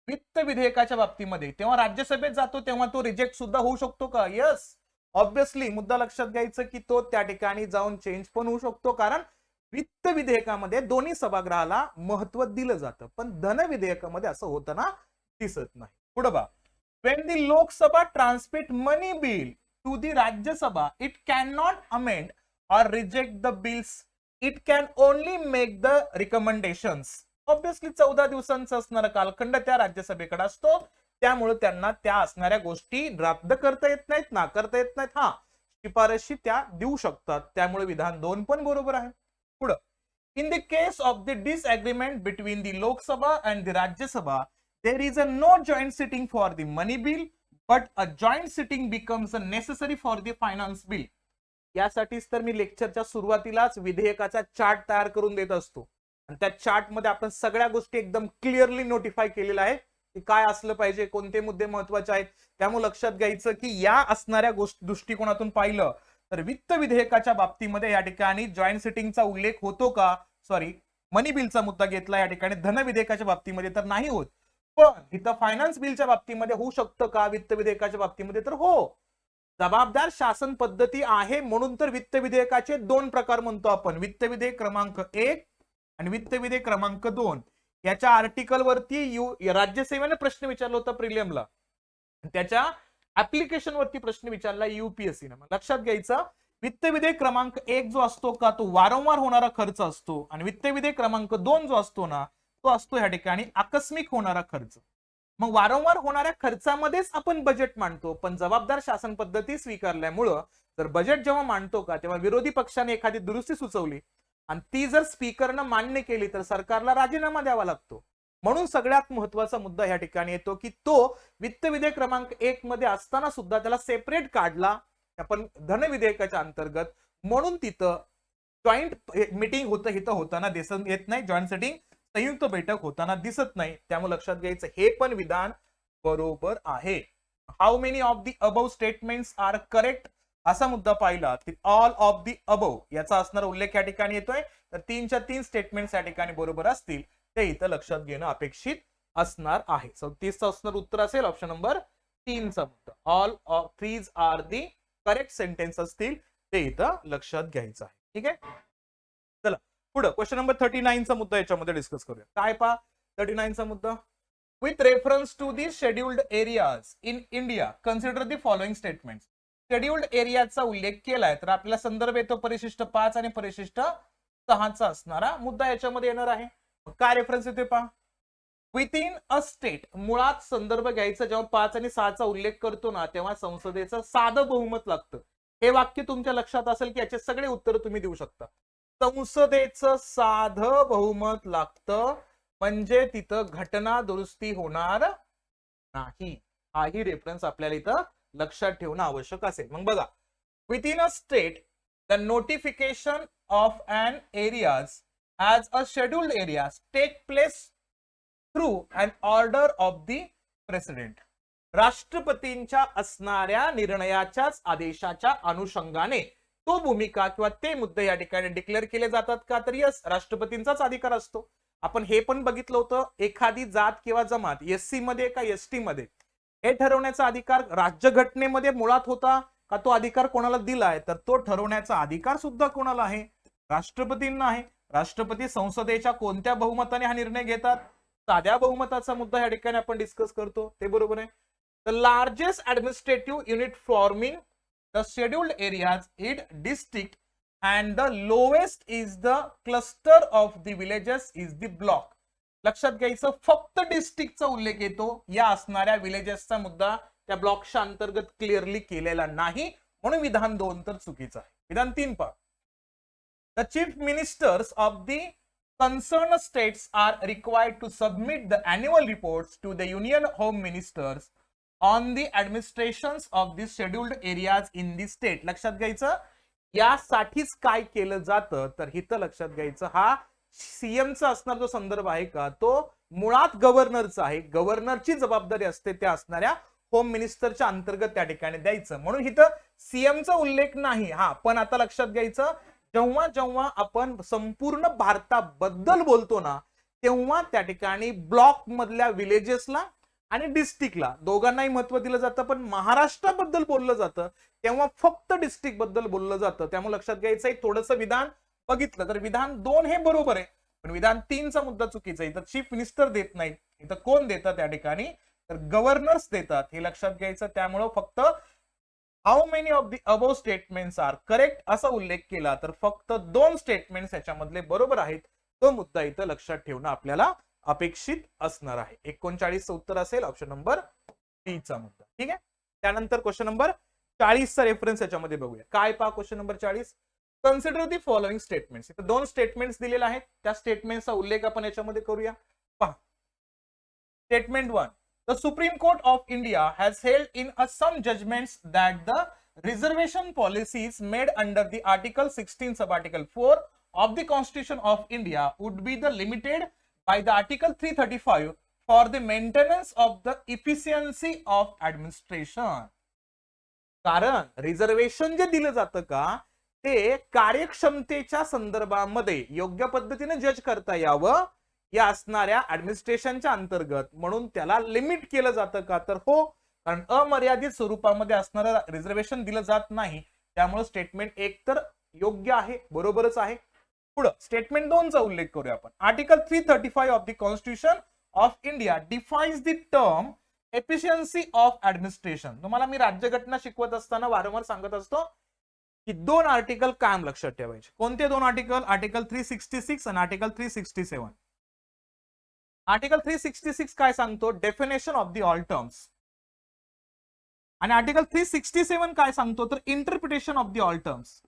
Speaker 1: वित्त विधेयकाच्या बाबतीमध्ये, तेव्हा राज्यसभेत जातो, तेव्हा तो रिजेक्ट सुद्धा होऊ शकतो का? Yes, obviously. मुद्दा लक्षात घ्यायचं की तो त्या ठिकाणी जाऊन चेंज पण होऊ शकतो, कारण वित्त विधेयकामध्ये दोन्ही सभागृहाला महत्व दिलं जातं, पण धन विधेयकामध्ये असं होताना दिसत नाही. पुढे बघा, when the Lok Sabha transmit money bill to the Rajya Sabha, it cannot amend or reject the bills. It can only make the recommendations. Obviously 14 दिवसांचा असणारा कालखंड त्या राज्यसभेकडे असतो, त्यामुळे त्यांना त्या असणाऱ्या गोष्टी रद्द करता येत नाहीत, नाकारता येत नाहीत. हा, शिफारशी त्या देऊ शकतात. त्यामुळे विधान 2 पण बरोबर आहे. पुढे, In the case of the disagreement between the Lok Sabha and the Rajya Sabha, there is a no joint sitting for the money bill, but a joint sitting becomes necessary for the finance bill. यासाठीच तर मी लेक्चरच्या सुरुवातीलाच विधेयकाचा चार्ट तयार करून देत असतो आणि त्या चार्ट मध्ये आपण सगळ्या गोष्टी एकदम क्लिअरली नोटिफाय केलेल्या आहे की काय असलं पाहिजे, कोणते मुद्दे महत्वाचे आहेत. त्यामुळे लक्षात घ्यायचं की या असणाऱ्या दृष्टिकोनातून पाहिलं तर वित्त विधेयकाच्या बाबतीमध्ये या ठिकाणी जॉईंट सिटिंगचा उल्लेख होतो का, सॉरी मनी बिलचा मुद्दा घेतला या ठिकाणी, धन विधेयकाच्या बाबतीमध्ये तर नाही होत, पण इथं फायनान्स बिलच्या बाबतीमध्ये होऊ शकतं का, वित्त विधेयकाच्या बाबतीमध्ये तर हो. जबाबदार शासन पद्धती आहे म्हणून तर वित्त विधेयकाचे दोन प्रकार म्हणतो आपण, वित्त विधेयक क्रमांक 1 आणि वित्त विधेयक क्रमांक 2. याच्या आर्टिकल वरती राज्यसेवेने प्रश्न विचारला होता प्रिलियमला, त्याच्या ऍप्लिकेशन वरती प्रश्न विचारला युपीएससी ने. लक्षात घ्यायचं वित्त विधेयक क्रमांक 1 जो असतो का तो वारंवार होणारा खर्च असतो आणि वित्त विधेयक क्रमांक 2 जो असतो ना तो असतो या ठिकाणी आकस्मिक होणारा खर्च. मग वारंवार होणाऱ्या खर्चामध्येच आपण बजेट मांडतो, पण जबाबदार शासन पद्धती स्वीकारल्यामुळं जर बजेट जेव्हा मांडतो का तेव्हा विरोधी पक्षाने एखादी दुरुस्ती सुचवली आणि ती जर स्पीकरनं मान्य केली तर सरकारला राजीनामा द्यावा लागतो. म्हणून सगळ्यात महत्वाचा मुद्दा या ठिकाणी येतो की तो वित्त विधेयक क्रमांक 1 मध्ये असताना सुद्धा त्याला सेपरेट काढला आपण धन विधेयकाच्या अंतर्गत, म्हणून तिथं जॉईंट मीटिंग होताना दिसून येत नाही, जॉईंट सेटिंग संयुक्त बैठक होताना दिसत नाही. त्यामुळे लक्षात घ्यायचं हे पण विधान बरोबर आहे. How many of the above statements are correct असा मुद्दा पाहिला तर ऑल ऑफ दी अबव याचा असणारा उल्लेख या ठिकाणी येतोय, तर 3च्या 3 स्टेटमेंट्स या ठिकाणी बरोबर असतील ते इथं लक्षात घेणं अपेक्षित असणार आहे. 37चं असणार उत्तर असेल ऑप्शन नंबर 3चा मुद्दा. All of 3 are the correct sentence असतील ते इथं लक्षात घ्यायचं आहे. ठीक आहे, चला पुढे क्वेश्चन नंबर 39चा मुद्दा याच्यामध्ये डिस्कस करूया. काय पहा 39चा मुद्दा, with reference to the scheduled areas in India consider the following statements. Scheduled एरियाचा उल्लेख केलाय तर आपला संदर्भ येतो परिशिष्ट 5 आणि परिशिष्ट 6चा असणारा मुद्दा याच्यामध्ये येणार आहे. काय रेफरन्स येते पहा, विथ इन अ स्टेट, मुळात संदर्भ घ्यायचा जेव्हा 5 आणि 6चा उल्लेख करतो ना तेव्हा संसदेचं साधं बहुमत लागतं. हे वाक्य तुमच्या लक्षात असेल की याचे सगळे उत्तर तुम्ही देऊ शकता. संसदेचं साधं बहुमत लागतं म्हणजे तिथं घटना दुरुस्ती होणार नाही. हाही रेफरन्स आपल्याला इथं लक्षात ठेवणं आवश्यक असेल. मग बघा, within a state the notification of an areas as a scheduled areas take place through an order of the president. राष्ट्रपतींच्या असणाऱ्या निर्णयाच्याच आदेशाच्या अनुषंगाने तो भूमिका किंवा ते मुद्दे या ठिकाणी डिक्लेअर केले जातात का, तर यस, राष्ट्रपतींचाच अधिकार असतो. आपण हे पण बघितलं होतं, एखादी जात किंवा जमात एससी मध्ये का एसटी मध्ये हे ठरवण्याचा अधिकार राज्यघटनेमध्ये मुळात होता का, तो अधिकार कोणाला दिलाय, तर तो ठरवण्याचा अधिकार सुद्धा कोणाला आहे, राष्ट्रपतींना आहे. राष्ट्रपती संसदेच्या कोणत्या बहुमताने हा निर्णय घेतात, साध्या बहुमताचा मुद्दा या ठिकाणी आपण डिस्कस करतो, ते बरोबर आहे. The largest administrative unit forming the scheduled areas is district and the lowest is the cluster of the villages is the block. लक्षात घ्यायचं फक्त डिस्ट्रिक्टचा उल्लेख येतो, या असणाऱ्या विलेजेसचा मुद्दा त्या ब्लॉकच्या अंतर्गत क्लिअरली केलेला नाही, म्हणून विधान 2 तर चुकीचं आहे. विधान 3 पहा, the chief ministers of the concerned states are required to submit the annual reports to the union home ministers on the administrations of the scheduled areas in the state. लक्षात घ्यायचं यासाठीच काय केलं जातं, तर इथं लक्षात घ्यायचं हा सीएमचा असणार जो संदर्भ आहे का तो मुळात गव्हर्नरचा आहे. गव्हर्नरची जबाबदारी असते त्या असणाऱ्या होम मिनिस्टरच्या अंतर्गत त्या ठिकाणी द्यायचं, म्हणून इथं सीएमचा उल्लेख नाही. हा पण आता लक्षात घ्यायचं जेव्हा जेव्हा आपण संपूर्ण भारताबद्दल बोलतो ना तेव्हा त्या ठिकाणी ब्लॉक मधल्या विलेजेसला आणि डिस्ट्रिक्टला दोघांनाही महत्व दिलं जातं, पण महाराष्ट्राबद्दल बोललं जातं तेव्हा फक्त डिस्ट्रिक्ट बद्दल बोललं जातं. त्यामुळे लक्षात घ्यायचंय थोडंसं विधान बघितलं तर विधान 2 हे बरोबर आहे, पण विधान 3चा मुद्दा चुकीचा आहे. इथं चीफ मिनिस्टर देत नाही, इथं कोण देतात त्या ठिकाणी, तर गव्हर्नर्स देतात, हे लक्षात घ्यायचं. त्यामुळे फक्त how many of the above statements are correct असा उल्लेख केला तर फक्त 2 स्टेटमेंट्स याच्यामधले बरोबर आहेत, तो मुद्दा इथं लक्षात ठेवणं आपल्याला अपेक्षित असणार आहे. 39चं उत्तर असेल ऑप्शन नंबर 3 चा मुद्दा. ठीक आहे, त्यानंतर क्वेश्चन नंबर 40चा रेफरन्स याच्यामध्ये बघूया. काय पहा question number 40, consider the following statements. इथे दोन स्टेटमेंट्स दिलेले आहेत, त्या स्टेटमेंटचा उल्लेख आपण याच्यामध्ये करूया. पहा, statement 1. The Supreme Court of India has held in a some judgments that the reservation policies made under the Article 16 sub-article 4 of the Constitution of India would be the limited by the Article 335 for the maintenance of the efficiency of administration. कारण रिझर्वेशन जे दिलं जातं का ते कार्यक्षमतेच्या संदर्भामध्ये योग्य पद्धतीने जज करता यावं या असणाऱ्या ऍडमिनिस्ट्रेशनच्या अंतर्गत, म्हणून त्याला लिमिट केलं जातं का, तर हो, कारण अमर्यादित स्वरूपामध्ये असणारं रिझर्वेशन दिलं जात नाही. त्यामुळे स्टेटमेंट 1 तर योग्य आहे, बरोबरच आहे. पुढे स्टेटमेंट 2 चा उल्लेख करूया आपण. Article 335 of the constitution of India defines the term efficiency of administration. तुम्हाला मी राज्यघटना शिकवत असताना वारंवार सांगत असतो की दोन आर्टिकल कायम लक्षात ठेवायचे. कोणते दोन आर्टिकल? आर्टिकल 366 आणि आर्टिकल 367. आर्टिकल 366 काय सांगतो? Definition of the all terms. आणि आर्टिकल 367 काय सांगतो? तर interpretation of the all terms.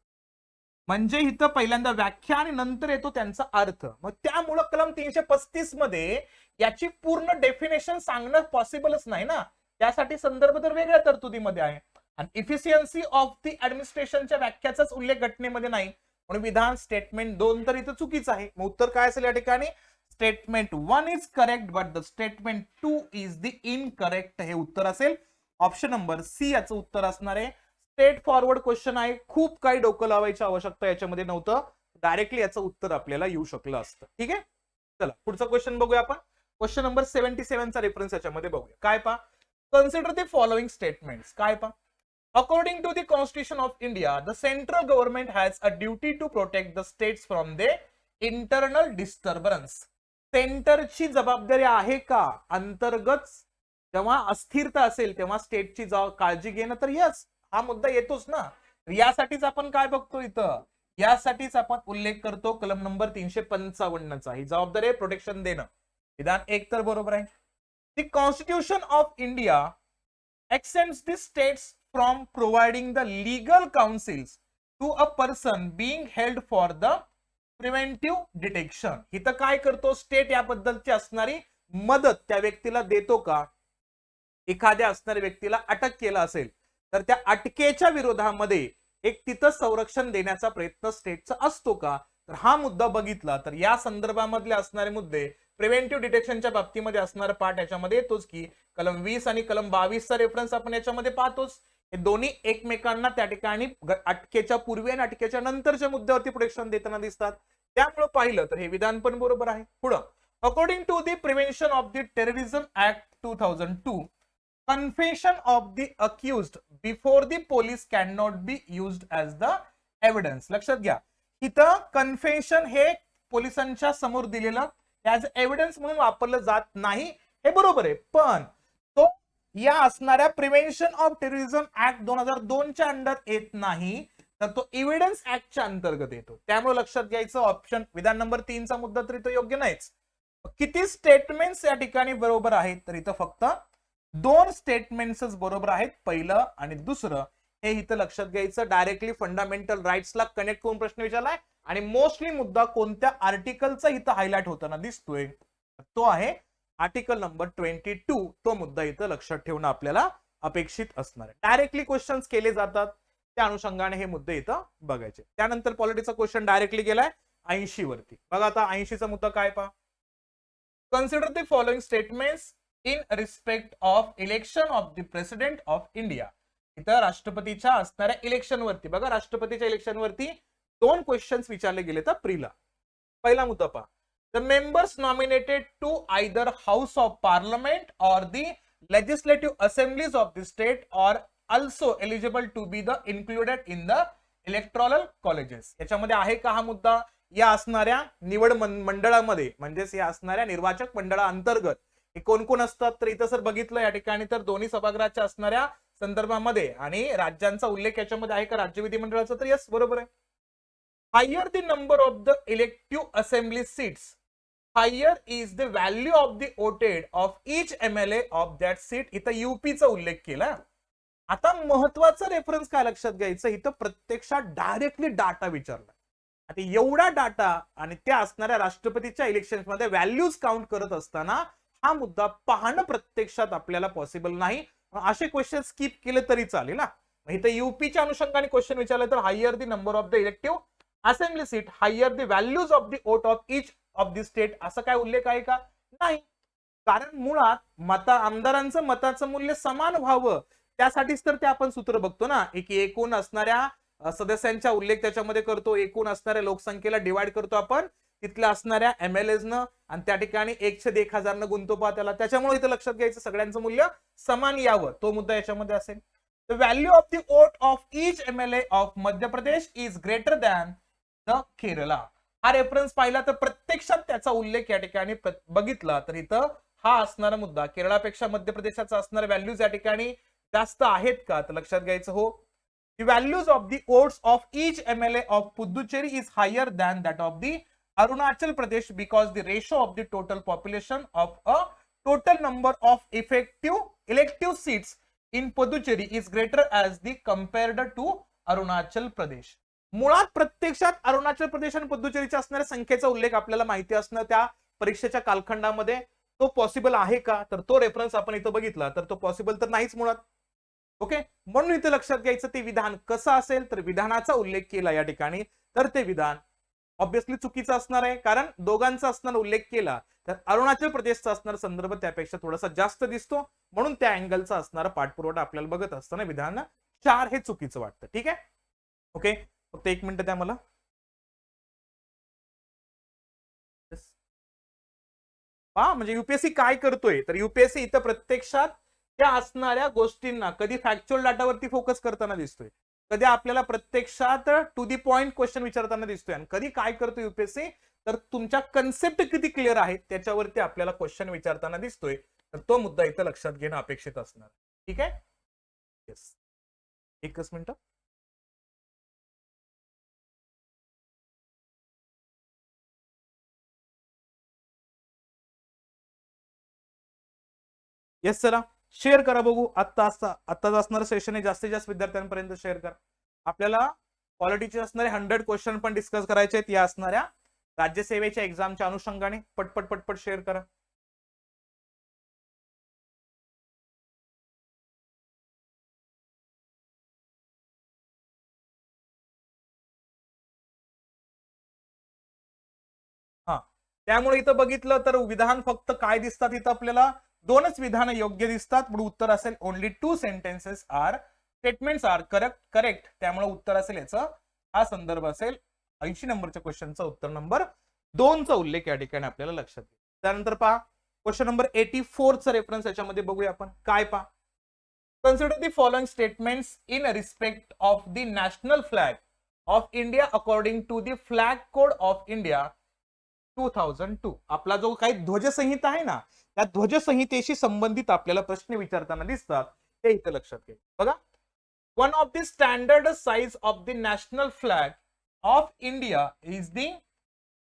Speaker 1: म्हणजे इथं पहिल्यांदा व्याख्या आणि नंतर येतो त्यांचा अर्थ. मग त्यामुळे कलम 335 मध्ये याची पूर्ण डेफिनेशन सांगणं पॉसिबलच नाही ना, त्यासाठी संदर्भ तर वेगळ्या तरतुदीमध्ये आहे. आणि इफिशियन्सी ऑफ द ऍडमिनिस्ट्रेशनच्या व्याख्याचाच उल्लेख घटनेमध्ये नाही, म्हणून विधान स्टेटमेंट 2 तर इथं चुकीचं आहे. मग उत्तर काय असेल या ठिकाणी? Statement 1 is correct but the statement 2 is the incorrect. हे उत्तर असेल ऑप्शन नंबर सी. याचं उत्तर असणार आहे. स्ट्रेट फॉरवर्ड क्वेश्चन आहे, खूप काही डोकं लावायची आवश्यकता याच्यामध्ये नव्हतं, डायरेक्टली याचं उत्तर आपल्याला येऊ शकलं असतं. ठीक आहे, चला पुढचा क्वेश्चन बघूया आपण. क्वेश्चन नंबर 77 चा रेफरन्स याच्यामध्ये बघूया. काय पहा, कन्सिडर द फॉलोइंग स्टेटमेंट्स. काय पहा, according to the constitution of India the central government has a duty to protect the states from the internal disturbance. सेंटरची जबाबदारी आहे का अंतर्गत जेव्हा अस्थिरता असेल तेव्हा स्टेटची काळजी घेणं? तर यस, हा मुद्दा येतोच ना. यासाठीच आपण काय बघतो इथं, यासाठीच आपण उल्लेख करतो कलम नंबर 355 चा. ही जबाबदारी प्रोटेक्शन देणं. विधान 1 तर बरोबर आहे. The constitution of India exempts the states from providing the legal counsels to a person being held for the preventive detection. इथं काय करतो? स्टेट याबद्दलची असणारी मदत त्या व्यक्तीला देतो का? एखाद्या असणाऱ्या व्यक्तीला अटक केला असेल तर त्या अटकेच्या विरोधामध्ये एक तिथं संरक्षण देण्याचा प्रयत्न स्टेटचा असतो का? तर हा मुद्दा बघितला तर या संदर्भामधले असणारे मुद्दे प्रिव्हेंटिव्ह डिटेक्शनच्या बाबतीमध्ये असणारा पार्ट याच्यामध्ये येतोच की कलम 20 आणि कलम 22 चा रेफरन्स आपण याच्यामध्ये पाहतोच. हे दोन्ही एकमेकांना त्या ठिकाणी अटकेच्या पूर्वी आणि अटकेच्या नंतरच्या मुद्द्यावरती प्रोटेक्शन देताना दिसतात. त्यामुळे पाहिलं तर हे विधान पण बरोबर आहे. पुढं, according to the prevention of the terrorism act 2002 confession of the accused before the police cannot be used as the evidence. लक्षात घ्या, इथं कन्फेशन हे पोलिसांच्या समोर दिलेलं ऍज एव्हिडन्स म्हणून वापरलं जात नाही, हे बरोबर आहे. पण तो या असणाऱ्या प्रिव्हेन्शन ऑफ टेररिझम ऍक्ट 2002 च्या अंडर येत नाही, तर तो एव्हिडन्स ऍक्टच्या अंतर्गत येतो. त्यामुळे लक्षात घ्यायचं ऑप्शन विधान नंबर 3 चा मुद्दा तरी तो योग्य नाहीच. किती स्टेटमेंट्स या ठिकाणी बरोबर आहेत? तर इथं फक्त 2 स्टेटमेंट्स बरोबर आहेत, पहिलं आणि दुसरं. हे इथं लक्षात घ्यायचं. डायरेक्टली फंडामेंटल राईट्सला कनेक्ट करून प्रश्न विचारलाय आणि मोस्टली मुद्दा कोणत्या आर्टिकलचा इथं हायलाइट होताना दिसतोय, तो आहे आर्टिकल नंबर 22. तो मुद्दा इथं लक्षात ठेवणं आपल्याला अपेक्षित असणार आहे. डायरेक्टली क्वेश्चन्स केले जातात, त्या अनुषंगाने हे मुद्दे इथं बघायचे. त्यानंतर पॉलिटिक्सचा क्वेश्चन डायरेक्टली गेलाय 80 वरती. बघा आता 80 चा मुद्दा काय पहा, consider the following statements in respect of election of the president of India. इथं राष्ट्रपतीच्या असणाऱ्या इलेक्शन वरती बघा, राष्ट्रपतीच्या इलेक्शन वरती 2 क्वेश्चन्स विचारले गेले तर प्रीला. पहिला मुद्दा पहा, the members nominated to either house of parliament or the legislative assemblies of the state are also eligible to be the included in the electoral colleges. याच्यामध्ये आहे का हा मुद्दा? या असणाऱ्या निवड मंडळामध्ये म्हणजेच या असणाऱ्या निर्वाचक मंडळा अंतर्गत हे कोण कोण असतात? तर इथं सर बघितलं या ठिकाणी तर दोन्ही सभागृहाच्या असणाऱ्या संदर्भामध्ये आणि राज्यांचा उल्लेख याच्यामध्ये आहे का राज्य विधिमंडळाचा? तर यस, बरोबर आहे. Higher the number of the elective assembly seats, higher is the value of the voted of each MLA of that seat. इथं UP चा उल्लेख केला. आता महत्वाचं रेफरन्स काय लक्षात घ्यायचं, इथं प्रत्यक्षात डायरेक्टली डाटा विचारला. आता एवढा डाटा आणि त्या असणाऱ्या राष्ट्रपतीच्या इलेक्शन मध्ये व्हॅल्यूज काउंट करत असताना हा मुद्दा पाहणं प्रत्यक्षात आपल्याला पॉसिबल नाही. असे क्वेश्चन स्किप केले तरी चालेल ना. इथं यूपीच्या अनुषंगाने क्वेश्चन विचारले तर higher the number of the elective assembly seat, higher the values of the vote of each of the state, असा काय उल्लेख आहे का? नाही. कारण मुळात आमदारांचं मताचं मूल्य समान व्हावं त्यासाठीच तर ते आपण सूत्र बघतो ना, की एकूण असणाऱ्या सदस्यांचा उल्लेख त्याच्यामध्ये करतो, एकूण असणाऱ्या लोकसंख्येला डिवाइड करतो आपण तिथल्या असणाऱ्या एमएलएज न, आणि त्या ठिकाणी 1/1000 न गुंतो पहा त्याला. त्याच्यामुळे इथं लक्षात घ्यायचं सगळ्यांचं मूल्य समान यावं, तो मुद्दा याच्यामध्ये असेल. The value of the vote of each MLA of Madhya Pradesh is greater than the Kerala. हा रेफरन्स पाहिला तर प्रत्यक्षात त्याचा उल्लेख या ठिकाणी बघितला तर इथं हा असणारा मुद्दा केरळापेक्षा मध्य प्रदेशाचा असणारा व्हॅल्यूज या ठिकाणी जास्त आहेत का, तर लक्षात घ्यायचं हो. The values of the votes of each MLA of Puducherry is higher than that of the Arunachal Pradesh because the ratio of the total population of a total number of effective elective seats in Puducherry is greater as the compared to Arunachal Pradesh. मुळात प्रत्यक्षात अरुणाचल प्रदेश आणि पुदुचेरीच्या असणाऱ्या संख्येचा उल्लेख आपल्याला माहिती असणं त्या परीक्षेच्या कालखंडामध्ये तो पॉसिबल आहे का, तर तो रेफरन्स आपण इथं बघितला तर तो पॉसिबल तर नाहीच मुळात. ओके, म्हणून इथे लक्षात घ्यायचं ते विधान कसं असेल, तर विधानाचा उल्लेख केला या ठिकाणी तर ते विधान ऑब्विसली चुकीचं असणार आहे. कारण दोघांचा असणारा उल्लेख केला तर अरुणाचल प्रदेशचा असणारा संदर्भ त्यापेक्षा थोडासा जास्त दिसतो, म्हणून त्या अँगलचा असणारा पाठपुरवठा आपल्याला बघत असताना विधान 4 हे चुकीचं वाटतं. ठीक आहे, ओके, फक्त 1 मिनिट द्या मला. म्हणजे युपीएससी काय करतोय, तर युपीएससी इथं प्रत्यक्षात त्या असणाऱ्या गोष्टींना कधी फॅक्च्युअल डाटावरती फोकस करताना दिसतोय, कधी आपल्याला प्रत्यक्षात टू दी पॉइंट क्वेश्चन विचारताना दिसतोय, आणि कधी काय करतो युपीएससी तर तुमच्या कन्सेप्ट किती क्लिअर आहेत त्याच्यावरती आपल्याला क्वेश्चन विचारताना दिसतोय. तर तो मुद्दा इथं लक्षात घेणं अपेक्षित असणार. ठीक आहे, येस, एकच मिनिट. येस, चला शेअर करा बघू. आत्ताच असणारं सेशन आहे, जास्तीत जास्त विद्यार्थ्यांपर्यंत शेअर करा. आपल्याला पॉलिटीचे असणारे 100 क्वेश्चन पण डिस्कस करायचे आहेत या असणाऱ्या राज्यसेवेच्या एक्झामच्या अनुषंगाने. पटपट पटपट शेअर करा. हा, त्यामुळे इथं बघितलं तर विधान फक्त काय दिसतात, इथं आपल्याला 2च विधान योग्य दिसतात, म्हणून उत्तर असेल only 2 sentences are statements are correct. त्यामुळे उत्तर असेल याचं, हा संदर्भ असेल 80 नंबरच्या क्वेश्चनचा उत्तर नंबर 2चा उल्लेख या ठिकाणी आपल्याला लक्षात येईल. त्यानंतर पहा क्वेश्चन नंबर 84 चा रेफरन्स याच्यामध्ये बघूया आपण. काय पहा, consider the following statements in respect of the national flag of India according to the flag code of India 2002. आपला जो काही ध्वजसंहिता आहे ना, त्या ध्वजसंहितेशी संबंधित आपल्याला प्रश्न विचारताना दिसतात, हे इथे लक्षात घ्या. बघा, one of the standard size of the national flag of India is the,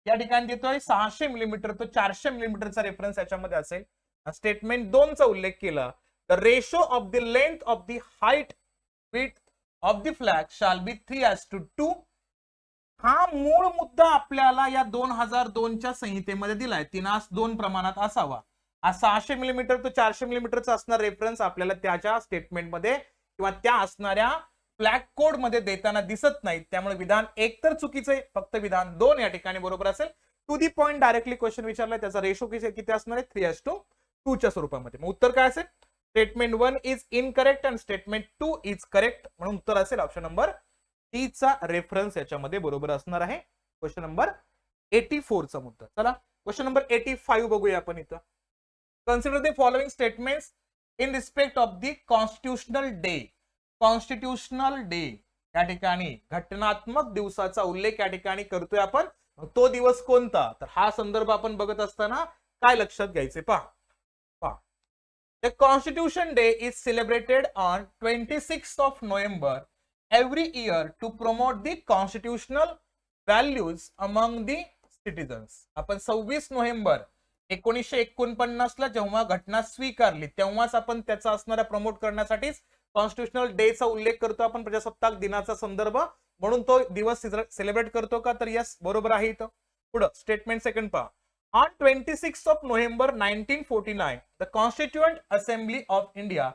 Speaker 1: या ठिकाणी देतोय 600 मिलीमीटर, तो 400 मिलीमीटरचा रेफरन्स याच्यामध्ये असेल. स्टेटमेंट 2 चा उल्लेख केला, the ratio of the length of the height width of the flag shall be 3:2. हा मूळ मुद्दा आपल्याला या 2002च्या संहितेमध्ये दिलाय, 3:2 प्रमाणात असावा. हा 600 मिलीमीटर तो 400 मिलीमीटरचा असणार रेफरन्स आपल्याला त्याच्या स्टेटमेंटमध्ये किंवा त्या असणाऱ्या फ्लॅग कोड मध्ये देताना दिसत नाही. त्यामुळे विधान 1 तर चुकीचं आहे, फक्त विधान 2 या ठिकाणी बरोबर असेल. To the point directly question विचारलाय, त्याचा रेशो किती असणार आहे, 3:2 च्या स्वरूपामध्ये. मग उत्तर काय असेल, statement 1 is incorrect and statement 2 is correct, म्हणून उत्तर असेल ऑप्शन नंबर डी चा रेफरन्स याच्यामध्ये बरोबर असणार आहे. क्वेश्चन नंबर 84 चा मुद्दा. चला क्वेश्चन नंबर 85 बघूया आपण इथं. Consider the following statements in respect of the constitutional day. Constitutional day या ठिकाणी घटनात्मक दिवसाचा उल्लेख या ठिकाणी करतोय आपण. तो दिवस कोणता, तर हा संदर्भ आपण बघत असताना काय लक्षात घ्यायचे पहा. The constitution day is celebrated on 26th of November every year to promote the constitutional values among the citizens. आपण 26 नोव्हेंबर 1949 ला जेव्हा घटना स्वीकारली तेव्हाच आपण त्याचा असणारा प्रमोट करण्यासाठीच कॉन्स्टिट्युशनल डेचा उल्लेख करतो आपण, प्रजासत्ताक दिनाचा संदर्भ म्हणून तो दिवस सेलिब्रेट करतो का, तर यस बरोबर आहे इथं. पुढं स्टेटमेंट सेकंड पहा. On 26 of November 1949 the constituent assembly of India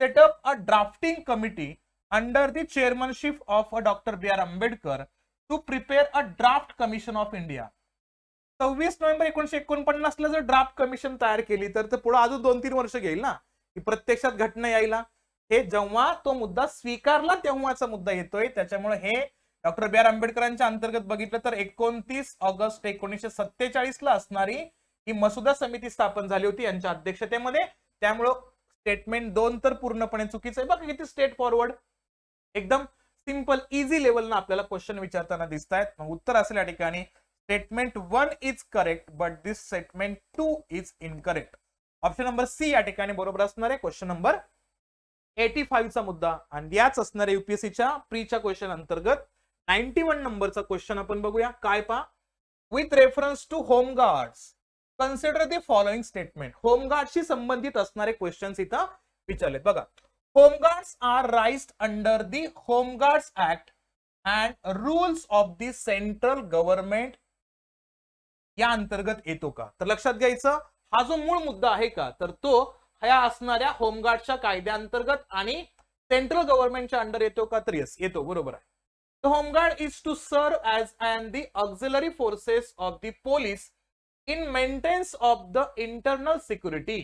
Speaker 1: set up a drafting committee under the chairmanship of doctor B R Ambedkar to prepare a draft commission of India. 26 November 1949 ला जर ड्राफ्ट कमिशन तयार केली तर पुढे अजून 2-3 वर्ष घेईल ना की प्रत्यक्षात घटना यायला. हे जेव्हा तो मुद्दा स्वीकारला तेव्हाचा मुद्दा येतोय, त्याच्यामुळे हे डॉक्टर बी आर आंबेडकरांच्या अंतर्गत बघितलं तर 29 ऑगस्ट 1947 ला असणारी ही मसुदा समिती स्थापन झाली होती यांच्या अध्यक्षतेमध्ये. त्यामुळं स्टेटमेंट 2 तर पूर्णपणे चुकीचं आहे. बघा किती स्ट्रेट फॉरवर्ड, एकदम सिंपल इझी लेवलना आपल्याला क्वेश्चन विचारताना दिसत आहेत. मग उत्तर असेल या ठिकाणी statement 1 is correct but this statement 2 is incorrect. Option number C या ठिकाणी बरोबर असणार आहे. क्वेश्चन नंबर 85 चा मुद्दा आणि याच असणार आहे युपीएससीच्या प्रीच्या क्वेश्चन अंतर्गत 91 नंबरचा क्वेश्चन आपण बघूया. काय पहा, with reference to home guards consider the following statement. होमगार्डशी संबंधित असणारे क्वेश्चन्स इथं विचारलेत बघा. Home guards are raised under the home guards act and rules of the central government या अंतर्गत येतो का, तर लक्षात घ्यायचं हा जो मूळ मुद्दा आहे का, तर तो ह्या असणाऱ्या होमगार्डच्या कायद्याअंतर्गत आणि सेंट्रल गव्हर्नमेंटच्या अंडर येतो का, तर यस येतो, बरोबर आहे. The home guard is to serve as and the auxiliary forces of the police in maintenance of the internal security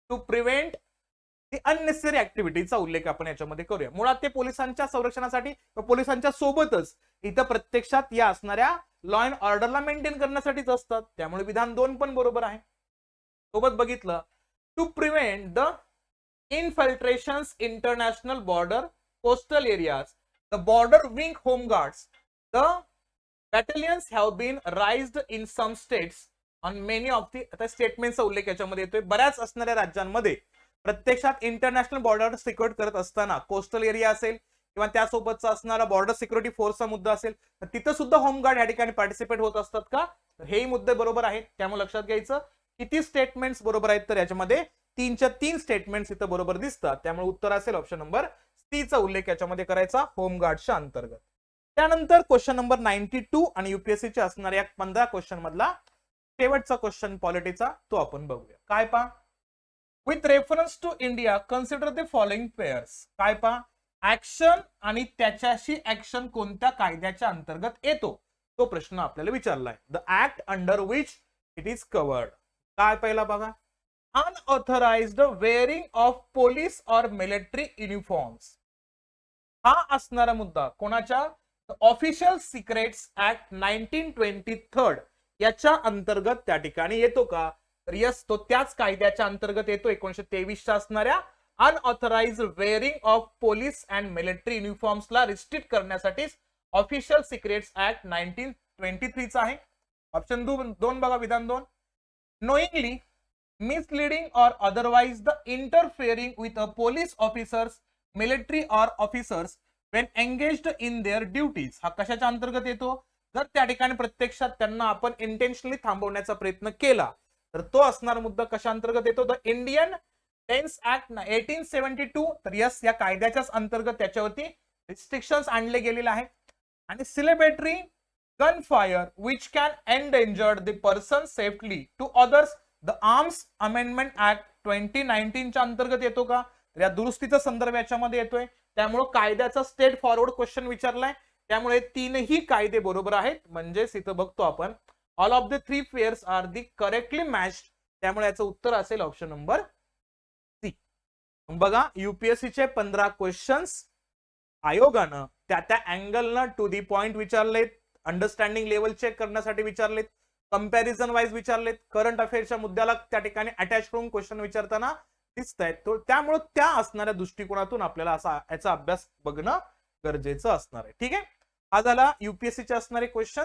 Speaker 1: to prevent the unnecessary activity चा उल्लेख आपण याच्यामध्ये करूया. मुळात ते पोलिसांच्या संरक्षणासाठी पोलिसांच्या सोबतच इथं प्रत्यक्षात या असणाऱ्या लॉ अँड ऑर्डरला मेंटेन करण्यासाठीच असतात. त्यामुळे विधान 2 पण बरोबर आहे. सोबत बघितलं to prevent the infiltrations international border coastal areas the border wing home guards the battalions have been raised in some states on many of the आता स्टेटमेंटचा उल्लेख याच्यामध्ये येतोय. बऱ्याच असणाऱ्या राज्यांमध्ये प्रत्यक्षात इंटरनॅशनल बॉर्डर सिक्युअर करत असताना कोस्टल एरिया असेल किंवा त्यासोबतचा असणारा बॉर्डर सिक्युरिटी फोर्सचा मुद्दा असेल तर तिथं सुद्धा होमगार्ड या ठिकाणी पार्टिसिपेट होत असतात का, तर हेही मुद्दे बरोबर आहेत. त्यामुळे लक्षात घ्यायचं किती स्टेटमेंट्स बरोबर आहेत, तर याच्यामध्ये 3च्या 3 स्टेटमेंट्स इथं बरोबर दिसतात. त्यामुळे उत्तर असेल ऑप्शन नंबर सी चा उल्लेख याच्यामध्ये करायचा होमगार्डच्या अंतर्गत. त्यानंतर क्वेश्चन नंबर 92 आणि युपीएससीचे असणाऱ्या 15 क्वेश्चन मधला शेवटचा क्वेश्चन पॉलिटीचा तो आपण बघूया. काय पहा, with reference to India consider the following pairs. काय पहा, ऍक्शन आणि त्याच्याशी ऍक्शन कोणत्या कायद्याच्या अंतर्गत येतो तो प्रश्न आपल्याला विचारलाय. The act under which it is covered. काय पहिला बघा, unauthorised wearing of police or military uniforms. हा असणारा मुद्दा कोणाच्या, ऑफिशियल सिक्रेट्स ऍक्ट 1923 याच्या अंतर्गत त्या ठिकाणी येतो का, तर यस तो त्याच कायद्याच्या अंतर्गत येतो. 1923 च्या असणाऱ्या unauthorised wearing of police and military युनिफॉर्म्सला रिस्ट्रिक्ट करण्यासाठी ऑफिशियल सिक्रेट्स ऍक्ट 1923 चा आहे. ऑप्शन 2 बघा, विधान 2. Knowingly misleading or otherwise the interfering with a police officers, military or officers when engaged in their duties. हा कशाच्या अंतर्गत येतो, जर त्या ठिकाणी प्रत्यक्षात त्यांना आपण इंटेन्शनली थांबवण्याचा प्रयत्न केला तर तो असणारा मुद्दा कशा अंतर्गत येतो, द इंडियन डिफेन्स ऍक्ट 1872. तर यस या कायद्याच्याच अंतर्गत त्याच्यावरती रिस्ट्रिक्शन्स आणले गेलेले आहेत. आणि celebratory gun fire which can endanger the person safety to others the arms amendment act 2019 च्या अंतर्गत येतो का, तर या दुरुस्तीचा संदर्भ याच्यामध्ये येतोय. त्यामुळे कायद्याचा स्ट्रेट फॉरवर्ड क्वेश्चन विचारलाय. त्यामुळे 3ही कायदे बरोबर आहेत. म्हणजेच इथं बघतो आपण all of the 3 pairs are the correctly matched. त्यामुळे याचं उत्तर असेल ऑप्शन नंबर सी. बघा युपीएससीचे 15 क्वेश्चन्स आयोगानं त्या अँगलनं टू दी पॉइंट विचारलेत, अंडरस्टँडिंग लेवल चेक करण्यासाठी विचारलेत, कंपॅरिझन वाईज विचारलेत, करंट अफेअर्सच्या मुद्द्याला त्या ठिकाणी अटॅच करून क्वेश्चन विचारताना दिसत आहेत. त्यामुळे त्या असणाऱ्या दृष्टिकोनातून आपल्याला असा याचा अभ्यास बघणं गरजेचं असणार आहे. ठीक आहे, हा झाला युपीएससीचे असणारे क्वेश्चन.